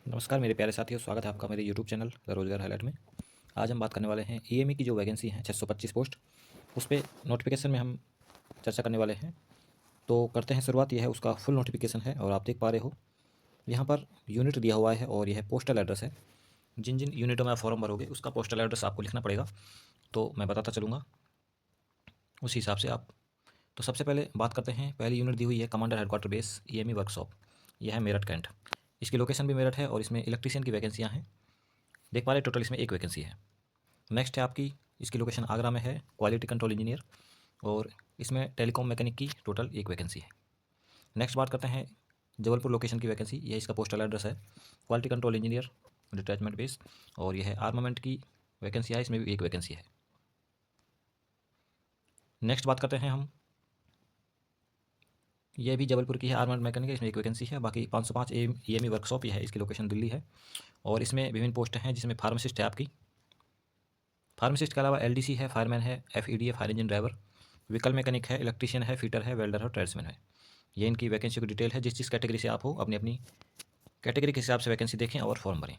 नमस्कार मेरे प्यारे साथियों, स्वागत है आपका मेरे यूट्यूब चैनल द रोजगार हाईलाइट में। आज हम बात करने वाले हैं ईएमई की जो वैकेंसी है 625 पोस्ट, उस पे नोटिफिकेशन में हम चर्चा करने वाले हैं। तो करते हैं शुरुआत। यह है उसका फुल नोटिफिकेशन है और आप देख पा रहे हो यहाँ पर यूनिट दिया हुआ है और यह पोस्टल एड्रेस है। जिन जिन यूनिटों में आप फॉर्म भरोगे उसका पोस्टल एड्रेस आपको लिखना पड़ेगा, तो मैं बताता चलूँगा उसी हिसाब से आप। तो सबसे पहले बात करते हैं, पहली यूनिट दी हुई है commander headquarter base EME workshop. यह है मेरठ कैंट। इसकी लोकेशन भी मेरठ है और इसमें इलेक्ट्रीशियन की वैकेंसियाँ हैं। देख पा रहे टोटल इसमें एक वैकेंसी है। नेक्स्ट है आपकी, इसकी लोकेशन आगरा में है, क्वालिटी कंट्रोल इंजीनियर, और इसमें टेलीकॉम मैकेनिक की टोटल एक वैकेंसी है। नेक्स्ट बात करते हैं जबलपुर लोकेशन की वैकेंसी। यह इसका पोस्टल एड्रेस है, quality control engineer detachment base, और यह है आर्मामेंट की वैकेंसी है, इसमें भी एक वैकेंसी है। नेक्स्ट बात करते हैं हम, यह भी जबलपुर की है, आर्मामेंट मैकेनिक, इसमें एक वैकेंसी है। बाकी 505 ईएमई वर्कशॉप यह है, इसकी लोकेशन दिल्ली है और इसमें विभिन्न पोस्ट हैं जिसमें फार्मासिस्ट है आपकी। फार्मासिस्ट के अलावा एलडीसी है, फायरमैन है, एफईडी है, fire engine driver, vehicle mechanic है, इलेक्ट्रीशियन है, फिटर है, वेल्डर है, ट्रेड्समैन है। ये इनकी वैकेंसी की डिटेल है। जिस जिस कैटेगरी से आप हो अपनी अपनी कैटेगरी के हिसाब से वैकेंसी देखें और फॉर्म भरें।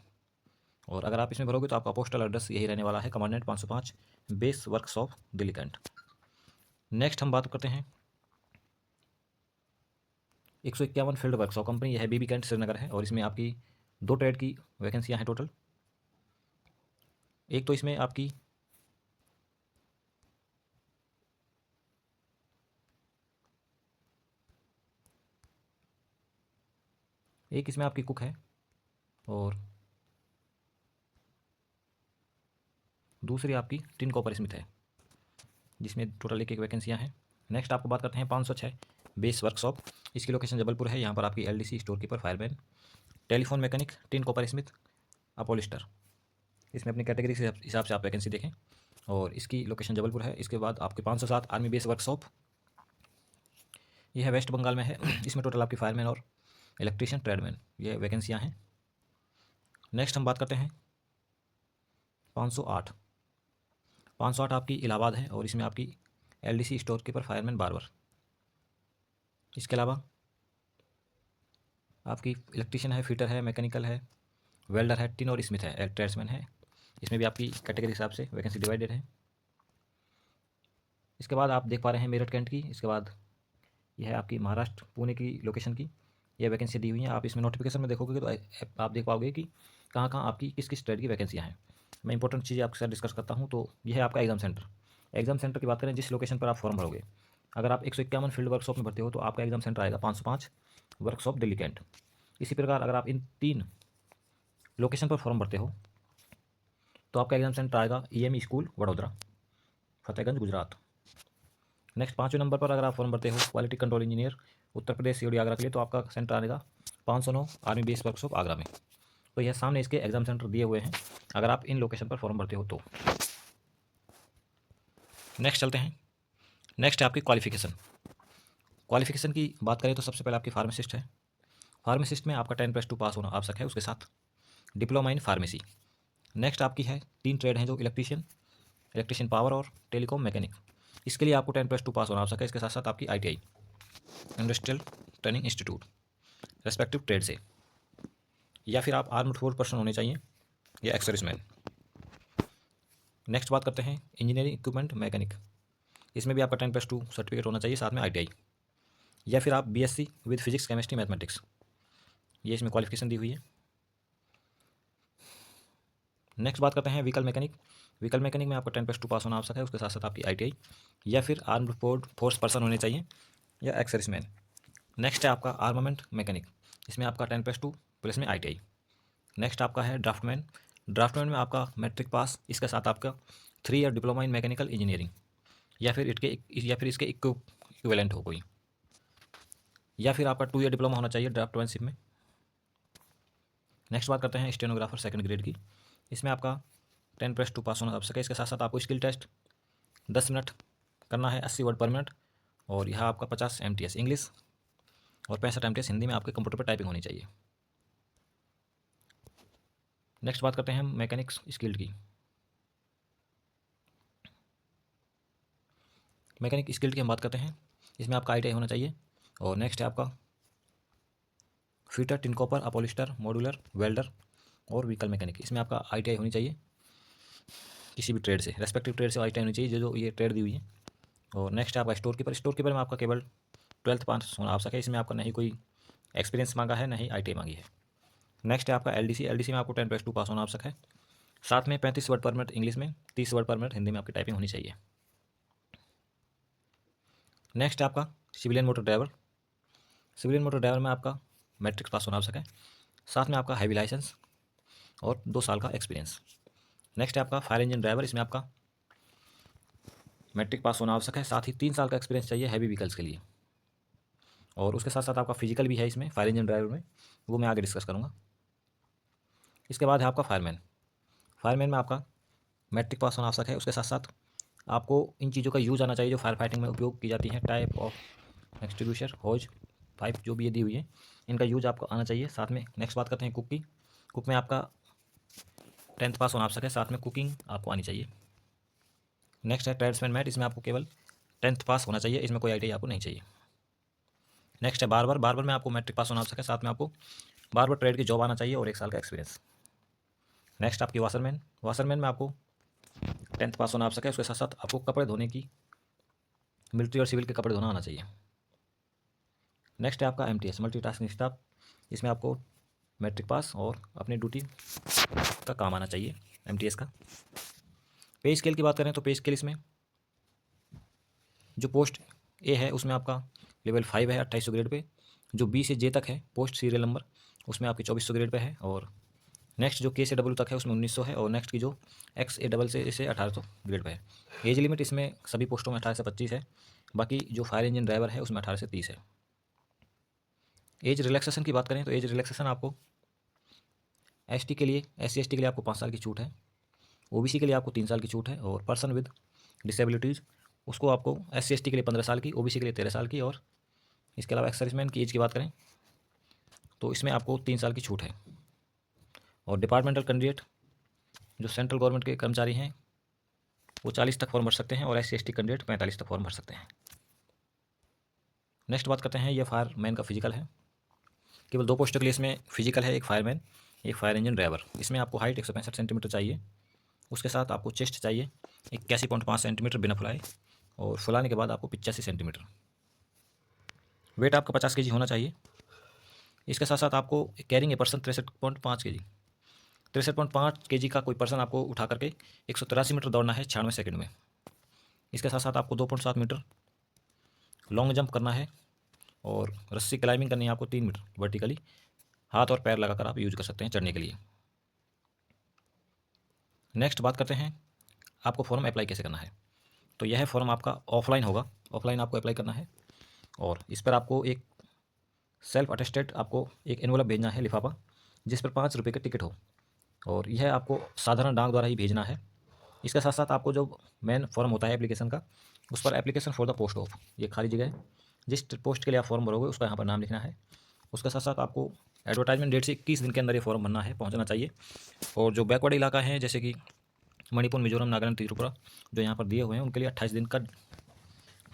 और अगर आप इसमें भरोगे तो आपका पोस्टल एड्रेस यही रहने वाला है, commandant 505 base workshop Delhi cantt. Next हम बात करते हैं 151 फील्ड वर्कशॉप कंपनी, यह है बीबी कैंट श्रीनगर है और इसमें आपकी 2 ट्रेड की वैकेंसियाँ हैं टोटल। एक तो इसमें आपकी एक इसमें आपकी कुक है और दूसरी आपकी टिन कॉपर स्मिथ है, जिसमें टोटल एक एक वैकेंसियाँ हैं। नेक्स्ट आपको बात करते हैं 506 बेस वर्कशॉप। इसकी लोकेशन जबलपुर है। यहाँ पर आपकी LDC, store keeper, fireman, telephone mechanic, tin copper smith, upholster, इसमें अपनी कैटेगरी के हिसाब से आप वैकेंसी देखें और इसकी लोकेशन जबलपुर है। इसके बाद आपके 507 आर्मी बेस वर्कशॉप, यह है वेस्ट बंगाल में है। इसमें टोटल आपकी फायरमैन और इलेक्ट्रीशियन, ट्रेडमैन, ये वैकेंसियाँ हैं। नेक्स्ट हम बात करते हैं 508। 508 आपकी इलाहाबाद है और इसमें आपकी LDC, store keeper, fireman, barber. इसके अलावा आपकी इलेक्ट्रीशियन है, फिटर है, मैकेनिकल है, वेल्डर है, टिन और स्मिथ है, ट्रेड्समैन है। इसमें भी आपकी कैटेगरी के हिसाब से वैकेंसी डिवाइडेड है। इसके बाद आप देख पा रहे हैं मेरठ कैंट की। इसके बाद यह है आपकी महाराष्ट्र पुणे की लोकेशन की ये वैकेंसी दी हुई है। आप इसमें नोटिफिकेशन में देखोगे तो आप देख पाओगे कि कहाँ कहाँ आपकी किस किस ट्रेड की वैकेंसियाँ हैं। मैं इंपॉर्टेंट चीज़ें आपके साथ डिस्कस करता हूँ। तो यह है आपका एग्जाम सेंटर। एग्जाम सेंटर की बात करें, जिस लोकेशन पर आप फॉर्म भरोगे, अगर आप 151 फील्ड वर्कशॉप में भरते हो तो आपका एग्जाम सेंटर आएगा 505 वर्कशॉप दिल्ली कैंट। इसी प्रकार अगर आप इन 3 लोकेशन पर फॉर्म भरते हो तो आपका एग्जाम सेंटर आएगा EME school Vadodara, Fatehganj, Gujarat. Next 5वें नंबर पर अगर आप फॉर्म भरते हो quality control engineer, Uttar Pradesh, COD, Agra के लिए, तो आपका सेंटर आएगा 509 आर्मी बेस वर्कशॉप आगरा में। तो यह सामने इसके एग्जाम सेंटर दिए हुए हैं अगर आप इन लोकेशन पर फॉर्म भरते हो तो। नेक्स्ट चलते हैं। नेक्स्ट है आपकी क्वालिफिकेशन। क्वालिफिकेशन की बात करें तो सबसे पहले आपकी फार्मासिस्ट है। फार्मासिस्ट में आपका 10+2 पास होना आवश्यक है, उसके साथ डिप्लोमा इन फार्मेसी। नेक्स्ट आपकी है 3 ट्रेड हैं, जो इलेक्ट्रीशियन, इलेक्ट्रीशियन पावर और टेलीकॉम मैकेनिक। इसके लिए आपको 10+2 पास होना आवश्यक है। इसके साथ साथ आपकी ITI, industrial training institute, respective trade से, या फिर आप आर्म्ड फोर्स पर्सन होने चाहिए या एक्स सर्विसमैन। नेक्स्ट बात करते हैं इंजीनियरिंग इक्विपमेंट मैकेनिक। इसमें भी आपका 10+2 सर्टिफिकेट होना चाहिए, साथ में ITI, या फिर आप BSc with physics, chemistry, mathematics, ये इसमें क्वालिफिकेशन दी हुई है। नेक्स्ट बात करते हैं व्हीकल मैकेनिक। व्हीकल मैकेनिक में आपका 10+2 पास होना आवश्यक है, उसके साथ साथ आपकी ITI या फिर आर्म्ड फोर्स पर्सन होने चाहिए या एक्स सर्विसमैन। नेक्स्ट है आपका आर्मामेंट मैकेनिक। इसमें आपका 10+2 प्लस में ITI। नेक्स्ट आपका है ड्राफ्टमैन। ड्राफ्टमैन में आपका मैट्रिक पास, इसके साथ आपका 3 year diploma in mechanical engineering, या फिर इसके इक्विवेलेंट हो कोई, या फिर आपका 2 ईयर डिप्लोमा होना चाहिए ड्राफ्टमैनशिप में। नेक्स्ट बात करते हैं स्टेनोग्राफर सेकंड ग्रेड की। इसमें आपका 10+2 पास होना आवश्यक है। इसके साथ साथ आपको स्किल टेस्ट 10 मिनट करना है, 80 वर्ड पर मिनट, और यहाँ आपका 50 MTS इंग्लिश और 65 MTS हिंदी में आपके कंप्यूटर पर टाइपिंग होनी चाहिए। नेक्स्ट बात करते हैं हम मैकेनिक्स स्किल्ड की। मैकेनिक स्किल्ड की हम बात करते हैं, इसमें आपका ITI होना चाहिए। और नेक्स्ट है आपका fitter, tin copper, upholster, modular, welder और व्हीकल मैकेनिक। इसमें आपका ITI होनी चाहिए किसी भी ट्रेड से, रेस्पेक्टिव ट्रेड से ITI होनी चाहिए जो जो ये ट्रेड दी हुई है। और नेक्स्ट है आपका स्टोर कीपर। स्टोर कीपर में आपका केवल 12th पास होना आवश्यक है। इसमें आपका नहीं कोई एक्सपीरियंस मांगा है, नहीं ITI मांगी है। नेक्स्ट है आपका LDC। LDC में आपको 10+2 पास होना आवश्यक है। साथ में 35 वर्ड पर मिनट इंग्लिश में, 30 वर्ड पर मिनट हिंदी में आपकी टाइपिंग होनी चाहिए। नेक्स्ट है आपका civilian motor driver. Civilian motor driver में आपका मैट्रिक पास होना आवश्यक है। साथ में आपका हैवी लाइसेंस और 2 साल का एक्सपीरियंस। नेक्स्ट है आपका फायर इंजन ड्राइवर। इसमें आपका मैट्रिक पास होना आवश्यक है, साथ ही 3 साल का एक्सपीरियंस चाहिए हैवी व्हीकल्स के लिए। और उसके साथ साथ आपका फिजिकल भी है इसमें फायर इंजन ड्राइवर में, वो मैं आगे डिस्कस करूँगा। इसके बाद है आपका फायरमैन। फायरमैन में आपका मैट्रिक पास होना आवश्यक है। उसके साथ साथ आपको इन चीज़ों का यूज़ आना चाहिए जो फायर फाइटिंग में उपयोग की जाती हैं, type of extinguisher, hose, pipe, जो भी ये दी हुई है, इनका यूज आपको आना चाहिए। साथ में नेक्स्ट बात करते हैं कुक की। कुक में आपका 10th पास होना आवश्यक है, साथ में कुकिंग आपको आनी चाहिए। नेक्स्ट है ट्रेड्समैन मैट। इसमें आपको केवल 10th पास होना चाहिए, इसमें कोई ITI आपको नहीं चाहिए। नेक्स्ट है बार्बर। बार्बर में आपको मैट्रिक पास होना आवश्यक है, साथ में आपको बार्बर ट्रेड की जॉब आना चाहिए और 1 साल का एक्सपीरियंस। नेक्स्ट आपकी वाशरमैन। वाशरमैन में आपको 10th पास होना आवश्यक है। उसके साथ साथ आपको कपड़े धोने की, मिलिट्री और सिविल के कपड़े धोना आना चाहिए। नेक्स्ट है आपका MTS, मल्टीटास्किंग स्टाफ। इसमें आपको मैट्रिक पास और अपनी ड्यूटी का काम आना चाहिए MTS का। पे स्केल की बात करें तो पे स्केल इसमें जो पोस्ट A है उसमें आपका लेवल 5 है 2800 ग्रेड पे। जो B से J तक है पोस्ट सीरियल नंबर, उसमें आपकी 2400 ग्रेड पे है। और नेक्स्ट जो K से W तक है उसमें 1900 है। और नेक्स्ट की जो XA डबल से 1800 ग्रेड पे है। एज लिमिट इसमें सभी पोस्टों में 18 से 25 है। बाकी जो फायर इंजन ड्राइवर है उसमें 18 से 30 है। एज रिलैक्सेशन की बात करें तो एज रिलैक्सेशन आपको ST के लिए, SC ST के लिए आपको 5 साल की छूट है। OBC के लिए आपको 3 साल की छूट है। और पर्सन विद डिसेबिलिटीज़ उसको आपको SC ST के लिए 15 साल की, OBC के लिए 13 साल की। और इसके अलावा एक्स सर्विसमैन की एज की बात करें तो इसमें आपको 3 साल की छूट है। और डिपार्टमेंटल कैंडिडेट जो सेंट्रल गवर्नमेंट के कर्मचारी हैं वो 40 तक फॉर्म भर सकते हैं और SC ST कैंडिडेट 45 तक फॉर्म भर सकते हैं। नेक्स्ट बात करते हैं, ये फायरमैन का फिजिकल है। केवल 2 पोस्टों के लिए इसमें फिजिकल है, एक फायरमैन, एक फायर इंजन ड्राइवर। इसमें आपको हाइट 165 सेंटीमीटर चाहिए। उसके साथ आपको चेस्ट चाहिए 81.5 सेंटीमीटर बिना फुलाए, और फुलाने के बाद आपको 85 सेंटीमीटर। वेट आपका 50 kg होना चाहिए। इसके साथ साथ आपको carrying a person 63.5 kg, 63.5 kg का कोई पर्सन आपको उठा करके 183 मीटर दौड़ना है 96 सेकंड में। इसके साथ साथ आपको 2.7 मीटर लॉन्ग जंप करना है। और रस्सी क्लाइंबिंग करनी है आपको 3 मीटर वर्टिकली, हाथ और पैर लगाकर आप यूज कर सकते हैं चढ़ने के लिए। नेक्स्ट बात करते हैं आपको फॉर्म अप्लाई कैसे करना है। तो यह फॉर्म आपका ऑफलाइन होगा, ऑफलाइन आपको अप्लाई करना है। और इस पर आपको एक सेल्फ अटेस्टेड आपको एक एनवलप भेजना है, लिफाफा, जिस पर 5 रुपये का टिकट हो। और यह आपको साधारण डाक द्वारा ही भेजना है। इसके साथ साथ आपको जो मेन फॉर्म होता है एप्लीकेशन का, उस पर application for the post of, ये खाली जगह है, जिस पोस्ट के लिए आप फॉर्म भरोगे उसका यहाँ पर नाम लिखना है। उसके साथ साथ आपको एडवर्टाइजमेंट डेट से 21 दिन के अंदर ये फॉर्म भरना है, पहुँचना चाहिए। और जो बैकवर्ड इलाका है जैसे कि मणिपुर, मिजोरम, नागालैंड, त्रिपुरा जो यहाँ पर दिए हुए हैं, उनके लिए 28 दिन का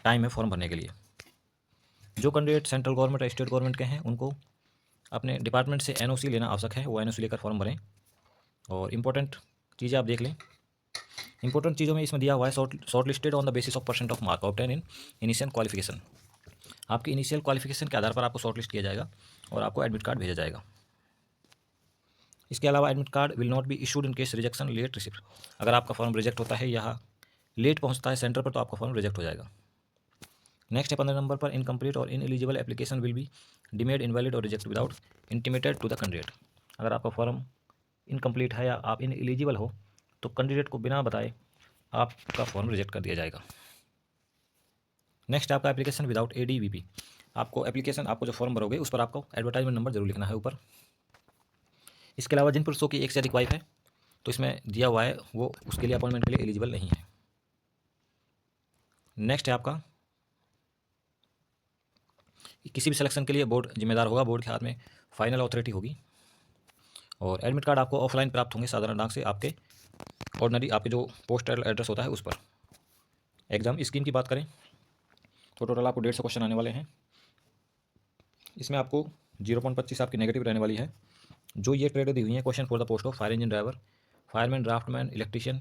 टाइम है फॉर्म भरने के लिए। जो कैंडिडेट सेंट्रल गवर्नमेंट या स्टेट गवर्नमेंट के हैं उनको अपने डिपार्टमेंट से NOC लेना आवश्यक है, वो NOC लेकर फॉर्म भरें। और इम्पोर्टेंट चीज़ें आप देख लें। इंपॉर्टेंट चीज़ों में इसमें दिया हुआ है short listed on the basis of % of mark obtain in initial qualification. आपकी इनिशियल क्वालिफिकेशन के आधार पर आपको शॉर्ट लिस्ट किया जाएगा और आपको एडमिट कार्ड भेजा जाएगा। इसके अलावा admit card will not be issued in case rejection late receipt. अगर आपका फॉर्म रिजेक्ट होता है या लेट पहुंचता है सेंटर पर तो आपका फॉर्म रिजेक्ट हो जाएगा। नेक्स्ट है 15 नंबर पर, इनकम्प्लीट और ineligible application will be deemed invalid और reject without intimated to the candidate. अगर आपका फॉर्म इनकम्प्लीट है या आप इनएलिजिबल हो तो कैंडिडेट को बिना बताए आपका फॉर्म रिजेक्ट कर दिया जाएगा। नेक्स्ट आपका एप्लीकेशन विदाउट ADVP। आपको एप्लीकेशन, आपको जो फॉर्म भरोगे उस पर आपको एडवर्टाइजमेंट नंबर जरूर लिखना है ऊपर। इसके अलावा जिन पुरुषों की एक से अधिक वाइफ है तो इसमें दिया हुआ है वो उसके लिए अपॉइंटमेंट के लिए एलिजिबल नहीं है। नेक्स्ट है आपका किसी भी सिलेक्शन के लिए बोर्ड जिम्मेदार होगा, बोर्ड के हाथ में फाइनल अथॉरिटी होगी। और एडमिट कार्ड आपको ऑफलाइन प्राप्त होंगे साधारण डाक से आपके ऑर्डिनरी, आपके जो पोस्टल एड्रेस होता है उस पर। एग्ज़ाम स्कीम की बात करें तो टोटल आपको 150 क्वेश्चन आने वाले हैं। इसमें आपको 0.25 आपकी नेगेटिव रहने वाली है। जो ये ट्रेड दी हुई है, question for the post of fire engine driver, fireman, draftman, electrician,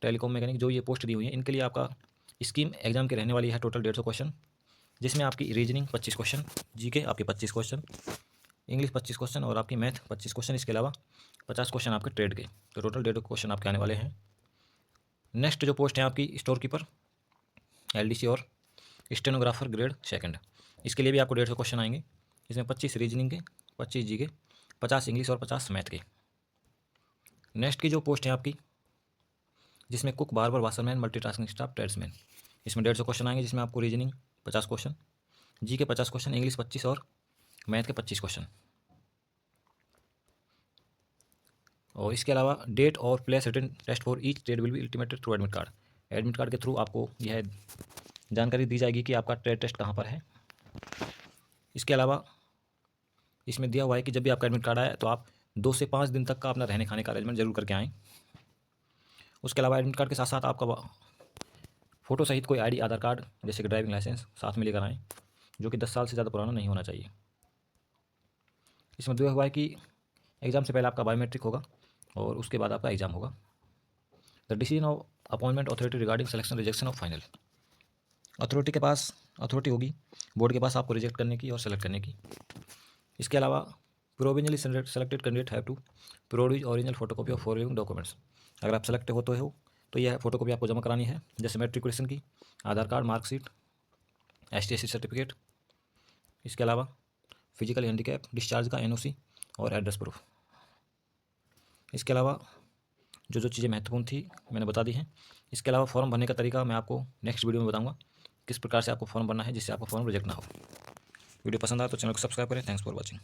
telecom mechanic, जो ये पोस्ट दी हुई है, इनके लिए आपका स्कीम एग्जाम की रहने वाली है टोटल 150 क्वेश्चन, जिसमें आपकी रीजनिंग 25 क्वेश्चन, जीके आपके 25 क्वेश्चन, इंग्लिश 25 क्वेश्चन और आपकी मैथ 25 क्वेश्चन, इसके अलावा 50 क्वेश्चन आपके ट्रेड के। तो टोटल 150 क्वेश्चन आपके आने वाले हैं। नेक्स्ट जो पोस्ट है आपकी स्टोर कीपर, एलडीसी और स्टेनोग्राफर ग्रेड सेकंड, इसके लिए भी आपको 150 क्वेश्चन आएंगे। इसमें 25 रीजनिंग के, 25 जी के, 50 इंग्लिश और 50 मैथ के। नेक्स्ट की जो पोस्ट है आपकी, जिसमें cook, barber, washerman, multitasking staff, tradesman, इसमें 150 क्वेश्चन आएंगे, जिसमें आपको रीजनिंग 50 क्वेश्चन, जी के 50 क्वेश्चन, इंग्लिश 25 और मैथ के 25 क्वेश्चन। और इसके अलावा डेट और place written test for each trade will be intimated through admit card. Admit card के थ्रू आपको यह जानकारी दी जाएगी कि आपका ट्रेड टेस्ट कहाँ पर है। इसके अलावा इसमें दिया हुआ है कि जब भी आपका एडमिट कार्ड आए तो आप 2 से 5 दिन तक का अपना रहने खाने का अरेंजमेंट जरूर करके आएँ। उसके अलावा एडमिट कार्ड के साथ साथ आपका फ़ोटो सहित कोई आईडी, आधार कार्ड जैसे कि ड्राइविंग लाइसेंस साथ में लेकर आएँ, जो कि 10 साल से ज़्यादा पुराना नहीं होना चाहिए। इसमें दिया हुआ है कि एग्ज़ाम से पहले आपका बायोमेट्रिक होगा और उसके बाद आपका एग्ज़ाम होगा। The decision of appointment authority regarding selection rejection of final, authority के पास अथॉरिटी होगी, बोर्ड के पास आपको रिजेक्ट करने की और सेलेक्ट करने की। इसके अलावा provisionally selected candidate have to produce original photocopy of following documents. अगर आप सेलेक्ट होते हो तो यह फोटोकॉपी आपको जमा करानी है, जैसे मेट्रिकुलेशन की, आधार कार्ड, मार्कशीट, ST/SC सर्टिफिकेट, इसके अलावा फिजिकल हैंडीकैप डिस्चार्ज का NOC और एड्रेस प्रूफ। इसके अलावा जो जो चीज़ें महत्वपूर्ण थी मैंने बता दी हैं। इसके अलावा फॉर्म भरने का तरीका मैं आपको नेक्स्ट वीडियो में बताऊंगा, किस प्रकार से आपको फॉर्म भरना है जिससे आपका फॉर्म रिजेक्ट ना हो। वीडियो पसंद आए तो चैनल को सब्सक्राइब करें। Thanks for watching.